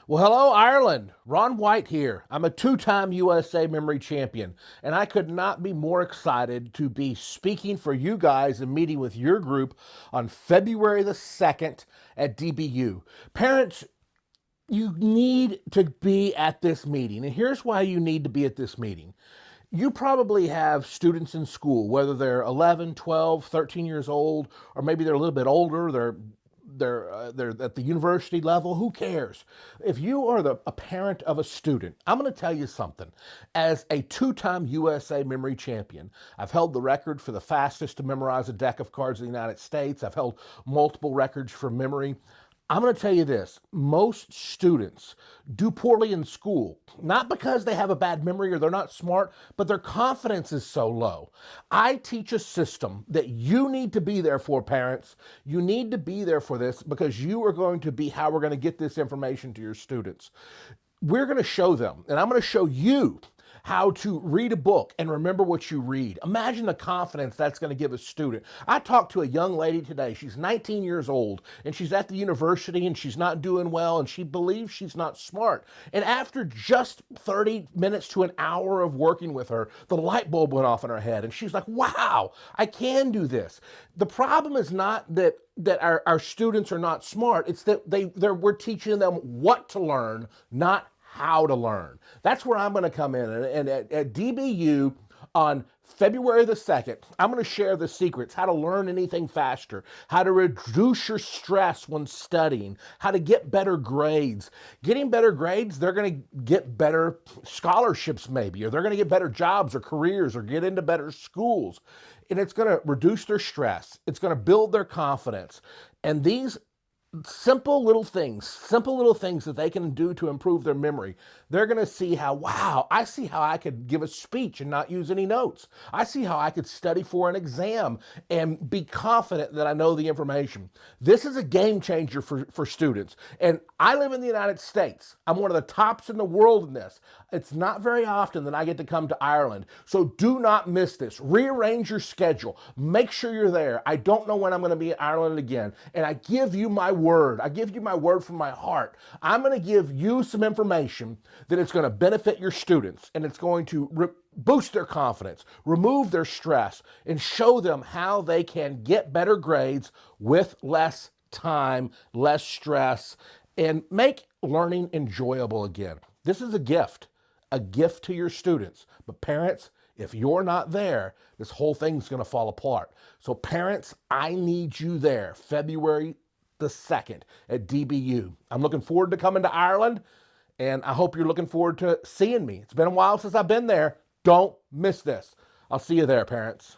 Well, hello, Ireland. Ron White here. I'm a two-time USA memory champion, and I could not be more excited to be speaking for you guys and meeting with your group on February the 2nd at DBU. Parents, you need to be at this meeting, and here's why you need to be at this meeting. You probably have students in school, whether they're 11, 12, 13 years old, or maybe they're a little bit older, they're at the university level. Who cares? If you are a parent of a student, I'm going to tell you something. As a two-time USA memory champion, I've held the record for the fastest to memorize a deck of cards in the United States. I've held multiple records for memory. I'm going to tell you this. Most students do poorly in school, not because they have a bad memory or they're not smart, but their confidence is so low. I teach a system that you need to be there for, parents. You need to be there for this because you are going to be how we're going to get this information to your students. We're going to show them, and I'm going to show you how to read a book and remember what you read. Imagine the confidence that's going to give a student. I talked to a young lady today. She's 19 years old and she's at the university and she's not doing well and she believes she's not smart. And after just 30 minutes to an hour of working with her, the light bulb went off in her head and she's like, wow, I can do this. The problem is not that our students are not smart. It's that we're teaching them what to learn, not how to learn. That's where I'm going to come in. And at DBU on February the 2nd, I'm going to share the secrets, how to learn anything faster, how to reduce your stress when studying, how to get better grades. Getting better grades, they're going to get better scholarships maybe, or they're going to get better jobs or careers or get into better schools. And it's going to reduce their stress. It's going to build their confidence. And these simple little things that they can do to improve their memory. They're going to see how, wow, I see how I could give a speech and not use any notes. I see how I could study for an exam and be confident that I know the information. This is a game changer for students. And I live in the United States. I'm one of the tops in the world in this. It's not very often that I get to come to Ireland. So do not miss this. Rearrange your schedule. Make sure you're there. I don't know when I'm going to be in Ireland again. And I give you my word. I give you my word from my heart. I'm going to give you some information that it's going to benefit your students and it's going to boost their confidence, remove their stress, and show them how they can get better grades with less time, less stress, and make learning enjoyable again. This is a gift to your students. But parents, if you're not there, this whole thing's going to fall apart. So parents, I need you there February the 2nd at DBU. I'm looking forward to coming to Ireland, and I hope you're looking forward to seeing me. It's been a while since I've been there. Don't miss this. I'll see you there, parents.